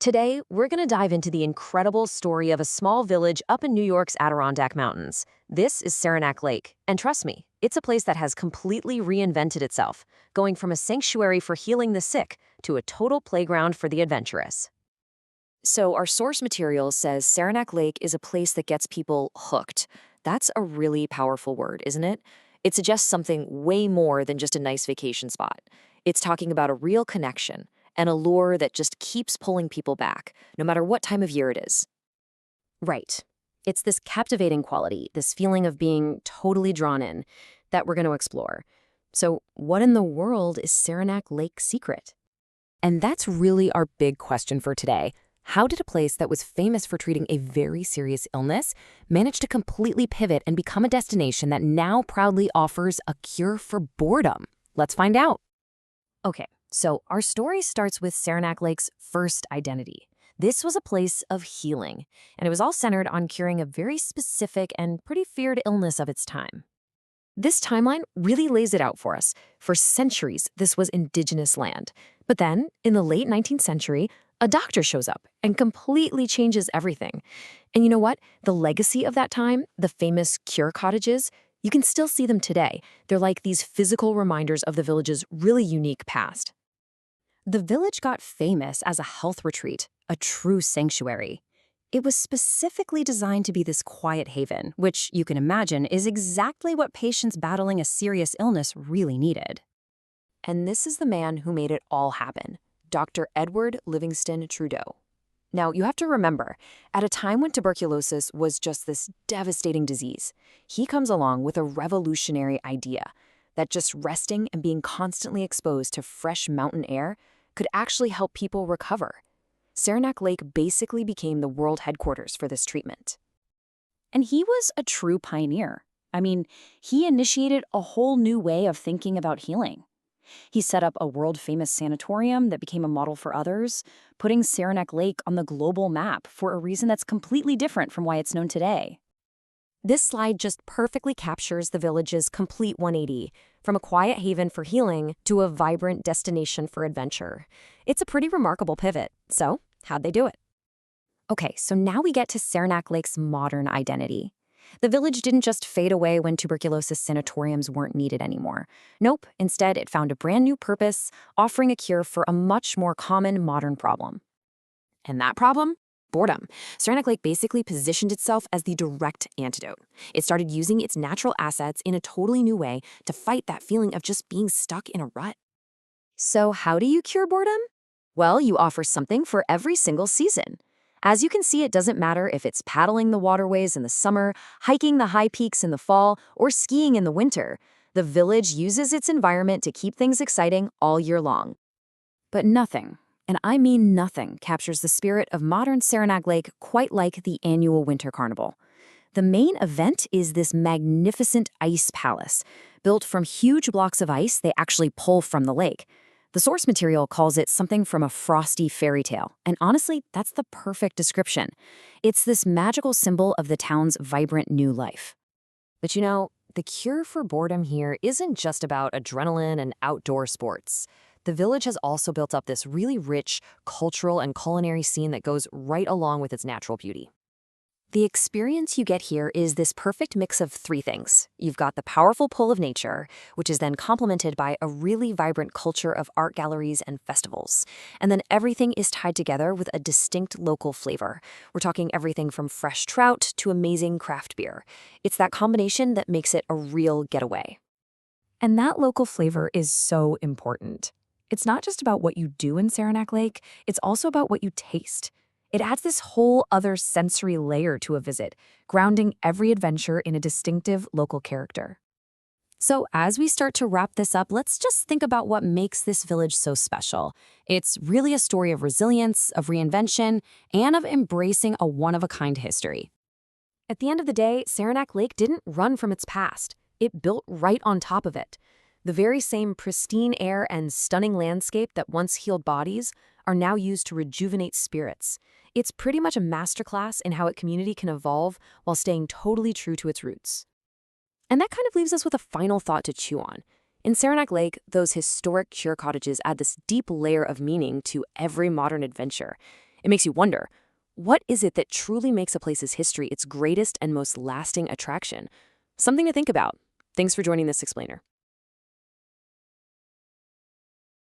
Today, we're going to dive into the incredible story of a small village up in New York's Adirondack Mountains. This is Saranac Lake, and trust me, it's a place that has completely reinvented itself, going from a sanctuary for healing the sick to a total playground for the adventurous. So our source material says Saranac Lake is a place that gets people hooked. That's a really powerful word, isn't it? It suggests something way more than just a nice vacation spot. It's talking about a real connection, an allure that just keeps pulling people back, no matter what time of year it is. Right. It's this captivating quality, this feeling of being totally drawn in, that we're going to explore. So what in the world is Saranac Lake's secret? And that's really our big question for today. How did a place that was famous for treating a very serious illness manage to completely pivot and become a destination that now proudly offers a cure for boredom? Let's find out. Okay, so our story starts with Saranac Lake's first identity. This was a place of healing, and it was all centered on curing a very specific and pretty feared illness of its time. This timeline really lays it out for us. For centuries, this was indigenous land. But then, in the late 19th century, a doctor shows up and completely changes everything. And you know what? The legacy of that time, the famous cure cottages, you can still see them today. They're like these physical reminders of the village's really unique past. The village got famous as a health retreat, a true sanctuary. It was specifically designed to be this quiet haven, which you can imagine is exactly what patients battling a serious illness really needed. And this is the man who made it all happen, Dr. Edward Livingston Trudeau. Now, you have to remember, at a time when tuberculosis was just this devastating disease, he comes along with a revolutionary idea that just resting and being constantly exposed to fresh mountain air could actually help people recover. Saranac Lake basically became the world headquarters for this treatment. And he was a true pioneer. I mean, he initiated a whole new way of thinking about healing. He set up a world-famous sanatorium that became a model for others, putting Saranac Lake on the global map for a reason that's completely different from why it's known today. This slide just perfectly captures the village's complete 180, from a quiet haven for healing to a vibrant destination for adventure. It's a pretty remarkable pivot. So, how'd they do it? Okay, so now we get to Saranac Lake's modern identity. The village didn't just fade away when tuberculosis sanatoriums weren't needed anymore. Nope, instead it found a brand new purpose, offering a cure for a much more common modern problem. And that problem? Boredom. Saranac Lake basically positioned itself as the direct antidote. It started using its natural assets in a totally new way to fight that feeling of just being stuck in a rut. So how do you cure boredom? Well, you offer something for every single season. As you can see, it doesn't matter if it's paddling the waterways in the summer, hiking the high peaks in the fall, or skiing in the winter. The village uses its environment to keep things exciting all year long. But nothing, and I mean nothing, captures the spirit of modern Saranac Lake quite like the annual Winter Carnival. The main event is this magnificent ice palace. Built from huge blocks of ice they actually pull from the lake. The source material calls it something from a frosty fairy tale, and honestly, that's the perfect description. It's this magical symbol of the town's vibrant new life. But you know, the cure for boredom here isn't just about adrenaline and outdoor sports. The village has also built up this really rich cultural and culinary scene that goes right along with its natural beauty. The experience you get here is this perfect mix of three things. You've got the powerful pull of nature, which is then complemented by a really vibrant culture of art galleries and festivals. And then everything is tied together with a distinct local flavor. We're talking everything from fresh trout to amazing craft beer. It's that combination that makes it a real getaway. And that local flavor is so important. It's not just about what you do in Saranac Lake, it's also about what you taste. It adds this whole other sensory layer to a visit, grounding every adventure in a distinctive local character. So as we start to wrap this up, let's just think about what makes this village so special. It's really a story of resilience, of reinvention, and of embracing a one-of-a-kind history. At the end of the day, Saranac Lake didn't run from its past. It built right on top of it. The very same pristine air and stunning landscape that once healed bodies are now used to rejuvenate spirits. It's pretty much a masterclass in how a community can evolve while staying totally true to its roots. And that kind of leaves us with a final thought to chew on. In Saranac Lake, those historic cure cottages add this deep layer of meaning to every modern adventure. It makes you wonder, what is it that truly makes a place's history its greatest and most lasting attraction? Something to think about. Thanks for joining this explainer.